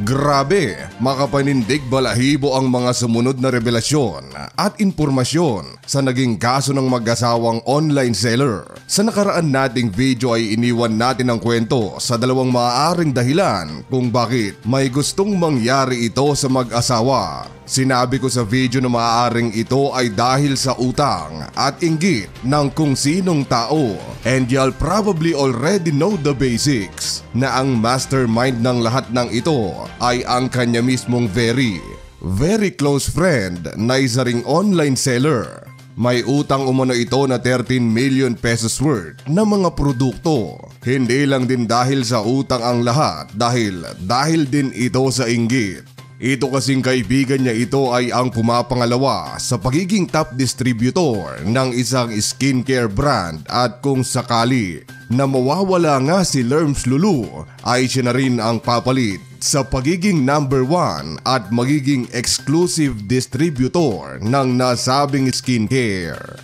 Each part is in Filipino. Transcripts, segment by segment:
Grabe, makapanindig balahibo ang mga sumunod na revelasyon at impormasyon sa naging kaso ng mag-asawang online seller. Sa nakaraan nating video ay iniwan natin ang kwento sa dalawang maaaring dahilan kung bakit may gustong mangyari ito sa mag-asawa. Sinabi ko sa video na maaaring ito ay dahil sa utang at inggit ng kung sinong tao. And you'll probably already know the basics na ang mastermind ng lahat ng ito ay ang kanya mismong very close friend na isa ring online seller. May utang umano ito na 13 million pesos worth na mga produkto. Hindi lang din dahil sa utang ang lahat dahil din ito sa inggit. Ito kasing kaibigan niya ito ay ang pumapangalawa sa pagiging top distributor ng isang skincare brand at kung sakali na mawawala nga si Lerms Lulu ay siya na rin ang papalit sa pagiging number 1 at magiging exclusive distributor ng nasabing skincare.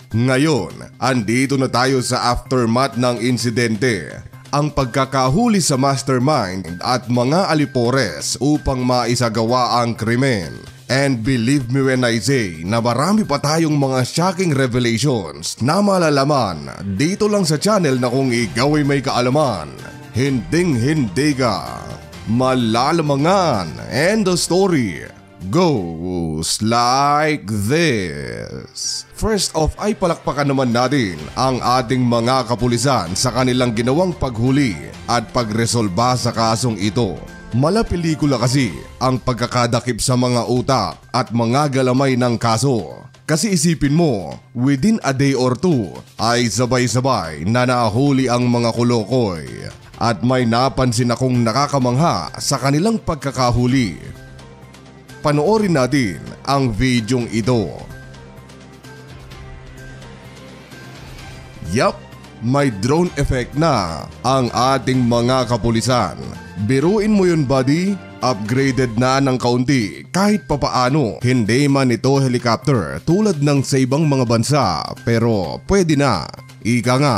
Ngayon, andito na tayo sa aftermath ng insidente. Ang pagkakahuli sa mastermind at mga alipores upang maisagawa ang krimen. And believe me when I say na marami pa tayong mga shocking revelations na malalaman dito lang sa channel na kung ikaw ay may kaalaman, hinding-hindi ka malalamangan. And the story goes like this. First off ay palakpakan naman natin ang ating mga kapulisan sa kanilang ginawang paghuli at pagresolba sa kasong ito. Mala pelikula kasi ang pagkakadakip sa mga utak at mga galamay ng kaso. Kasi isipin mo, within a day or two ay sabay-sabay na nahuli ang mga kulokoy. At may napansin akong nakakamangha sa kanilang pagkakahuli. Panoorin natin ang videong ito. Yup, may drone effect na ang ating mga kapulisan. Biruin mo yun buddy, upgraded na ng kaunti kahit papaano. Hindi man ito helicopter tulad ng sa ibang mga bansa pero pwede na. Ika nga,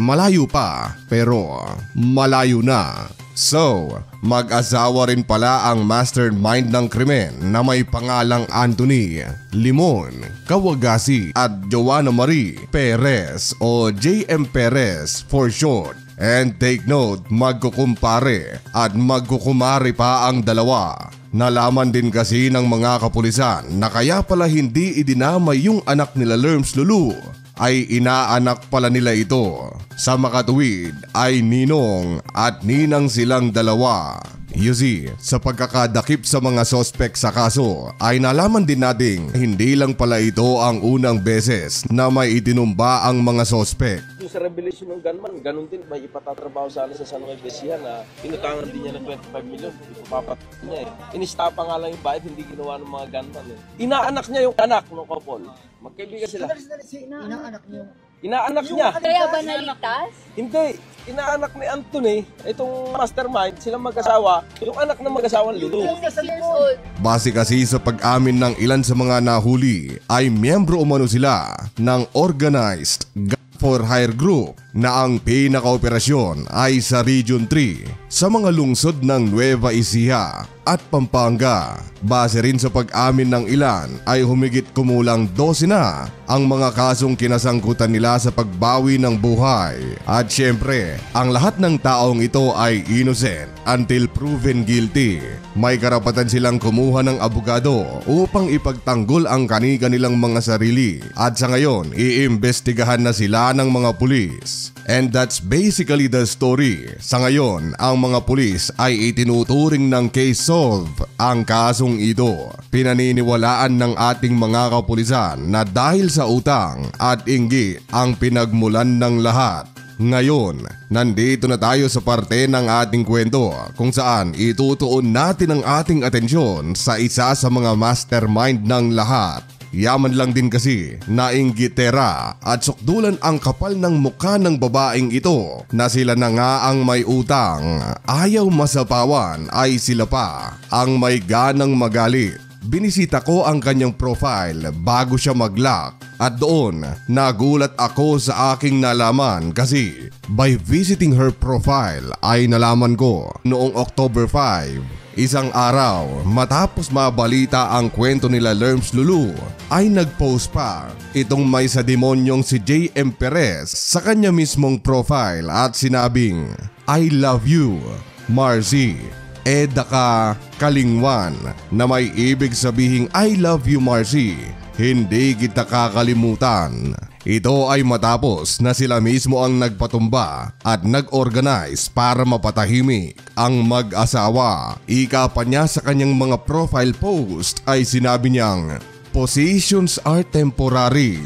malayo pa pero malayo na. So, mag-asawa rin pala ang mastermind ng krimen na may pangalang Anthony Limon Kawagasi at Joanna Marie Perez o JM Perez for short. And take note, magkukumpare at magkukumari pa ang dalawa. Nalaman din kasi ng mga kapulisan na kaya pala hindi idinamay yung anak nila Lerms Lulu ay inaanak pala nila ito. Sa makatuwid ay ninong at ninang silang dalawa. You see, sa pagkakadakip sa mga sospek sa kaso ay nalaman din nating hindi lang pala ito ang unang beses na may itinumba ang mga sospek. Sa revelation ng gunman, ganun din, may ipatatrabaho sana sa San Juan Besian na inutangan din niya ng 25 million. Ipapapat niya Inistapa nga lang yung bayad, hindi ginawa ng mga gunman Inaanak niya yung anak ng couple. Magkaibigan sila. Inaanak niyo? Inaanak niya. Kaya ba naligtas? Hindi. Inaanak ni Anthony, itong mastermind, silang mag-asawa, yung anak ng mag-asawang Lulu. 6 years old. Base kasi sa pag-amin ng ilan sa mga nahuli ay miyembro umano sila ng organized for hire group na ang pinaka-operasyon ay sa Region 3 sa mga lungsod ng Nueva Ecija at Pampanga. Base rin sa pag-amin ng ilan ay humigit kumulang 12 na ang mga kasong kinasangkutan nila sa pagbawi ng buhay. At syempre, ang lahat ng taong ito ay innocent until proven guilty. May karapatan silang kumuha ng abogado upang ipagtanggol ang kani-kanilang mga sarili. At sa ngayon, iimbestigahan na sila ng mga pulis. And that's basically the story. Sa ngayon, ang mga pulis ay itinuturing ng case solve ang kasong ito. Pinaniniwalaan ng ating mga kapulisan na dahil sa utang at inggit ang pinagmulan ng lahat. Ngayon, nandito na tayo sa parte ng ating kwento kung saan itutuon natin ang ating atensyon sa isa sa mga mastermind ng lahat. Yaman lang din kasi na inggitera at sukdulan ang kapal ng mukha ng babaeng ito na sila na nga ang may utang. Ayaw masapawan ay sila pa ang may ganang magalit. Binisita ko ang kanyang profile bago siya mag-lock at doon nagulat ako sa aking nalaman kasi by visiting her profile ay nalaman ko noong October 5, isang araw matapos mabalita ang kwento nila Lerms Lulu ay nag-post pa itong may sa demonyong si JM Perez sa kanya mismong profile at sinabing, "I love you, Marcy." Eda ka kalingwan na may ibig sabihing I love you Marcy, hindi kita kakalimutan. Ito ay matapos na sila mismo ang nagpatumba at nag-organize para mapatahimik ang mag-asawa. Ika pa niya sa kanyang mga profile post ay sinabi niyang, "Positions are temporary,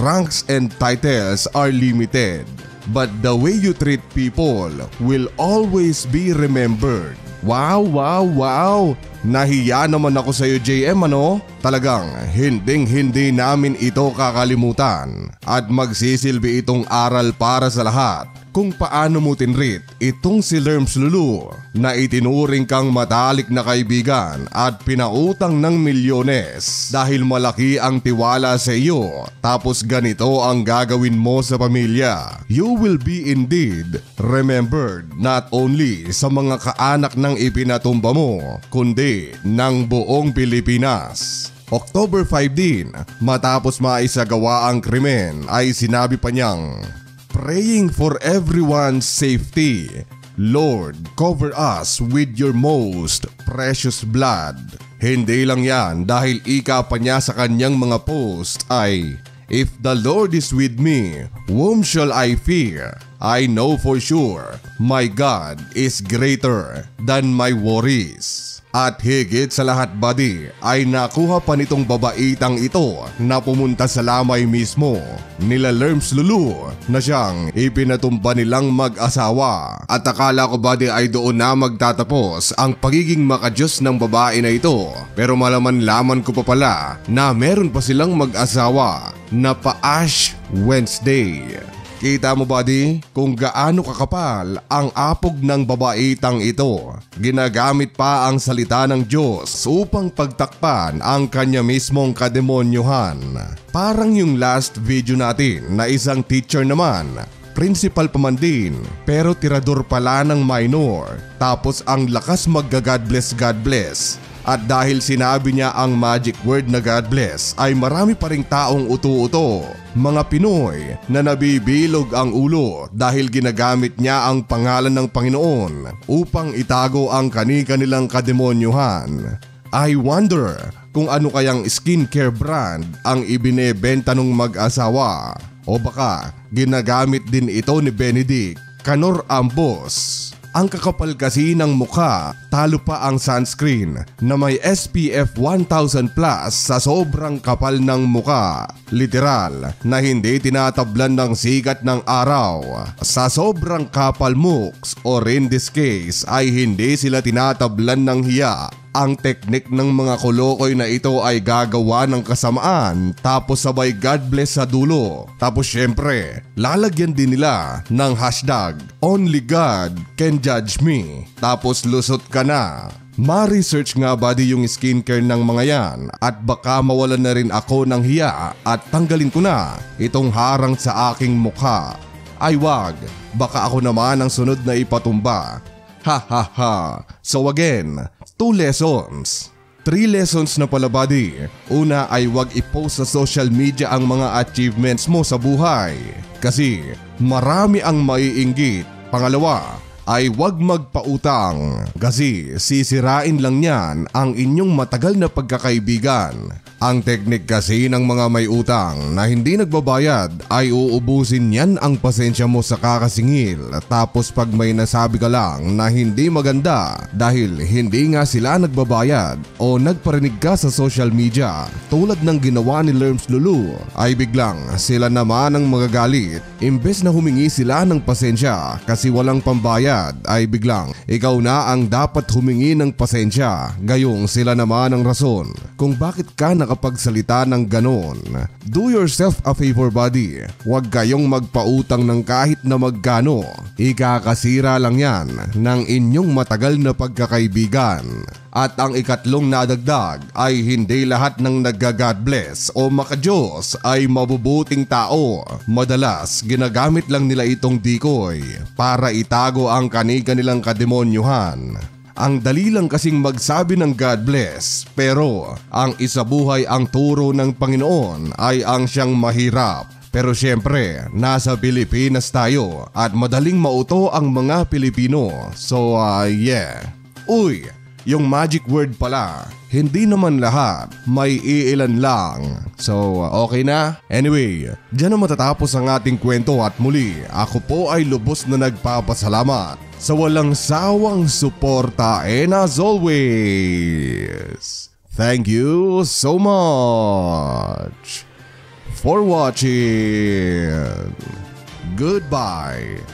ranks and titles are limited, but the way you treat people will always be remembered." Wow, wow, wow! Nahiya naman ako sa iyo JM ano? Talagang hinding-hindi namin ito kakalimutan at magsisilbi itong aral para sa lahat kung paano mo tinreat itong si Lerms Lulu na itinuring kang matalik na kaibigan at pinautang ng milyones dahil malaki ang tiwala sa iyo tapos ganito ang gagawin mo sa pamilya. You will be indeed remembered not only sa mga kaanak ng ipinatumba mo kundi ng buong Pilipinas. October 5 din, matapos maisagawa ang krimen ay sinabi pa niyang, "Praying for everyone's safety. Lord, cover us with your most precious blood." Hindi lang yan dahil ika pa niya sa kanyang mga post ay, "If the Lord is with me, whom shall I fear? I know for sure my God is greater than my worries." At higit sa lahat buddy ay nakuha pa nitong babaitang ito na pumunta sa lamay mismo nila Lerms Lulu na siyang ipinatumba nilang mag-asawa. At akala ko buddy ay doon na magtatapos ang pagiging makajos ng babae na ito. Pero malaman-laman ko pa pala na meron pa silang mag-asawa na pa-Ash Wednesday. Kita mo buddy kung gaano kakapal ang apog ng babaitang ito. Ginagamit pa ang salita ng Diyos upang pagtakpan ang kanya mismong kademonyuhan. Parang yung last video natin na isang teacher naman, principal pa man din pero tirador pala ng minor. Tapos ang lakas magga-God bless. At dahil sinabi niya ang magic word na God bless ay marami pa ring taong uto-uto, mga Pinoy na nabibilog ang ulo dahil ginagamit niya ang pangalan ng Panginoon upang itago ang kani-kanilang kademonyuhan. I wonder kung ano kayang skincare brand ang ibinebenta ng mag-asawa o baka ginagamit din ito ni Benedict Canor Ambos. Ang kakapal kasi ng mukha, talo pa ang sunscreen na may SPF 1000 plus sa sobrang kapal ng mukha. Literal na hindi tinatablan ng sikat ng araw. Sa sobrang kapal mooks or in this case ay hindi sila tinatablan ng hiya. Ang teknik ng mga kolokoy na ito ay gagawa ng kasamaan tapos sabay God bless sa dulo. Tapos syempre, lalagyan din nila ng hashtag Only God Can Judge Me. Tapos lusot ka na. Ma-research nga buddy yung skincare ng mga yan at baka mawalan na rin ako ng hiya at tanggalin ko na itong harang sa aking mukha. Ay wag, baka ako naman ang sunod na ipatumba. Ha ha ha. So again, 2 lessons. 3 lessons na pala buddy. Una ay wag i-post sa social media ang mga achievements mo sa buhay kasi marami ang maiinggit. Pangalawa ay wag magpautang kasi sisirain lang niyan ang inyong matagal na pagkakaibigan. Ang teknik kasi ng mga may utang na hindi nagbabayad ay uubusin yan ang pasensya mo sa kakasingil. Tapos pag may nasabi ka lang na hindi maganda dahil hindi nga sila nagbabayad o nagparinig ka sa social media tulad ng ginawa ni Lerms Lulu ay biglang sila naman ang magagalit. Imbes na humingi sila ng pasensya kasi walang pambayad ay biglang ikaw na ang dapat humingi ng pasensya. Gayong sila naman ang rason kung bakit ka makapagsalita ng ganon. Do yourself a favor, buddy. Huwag kayong magpautang ng kahit na magkano. Ikakasira lang yan ng inyong matagal na pagkakaibigan. At ang ikatlong nadagdag ay hindi lahat ng nagga-God bless o maka-Diyos ay mabubuting tao. Madalas ginagamit lang nila itong decoy para itago ang kanilang kademonyuhan. Ang dali lang kasing magsabi ng God bless, pero ang isabuhay ang turo ng Panginoon ay ang siyang mahirap. Pero syempre, nasa Pilipinas tayo at madaling mauto ang mga Pilipino. So yeah. Uy, yung magic word pala, hindi naman lahat, may iilan lang. So okay na? Anyway, dyan na matatapos ang ating kwento at muli, ako po ay lubos na nagpapasalamat sa walang sawang suporta and as always, thank you so much for watching. Goodbye.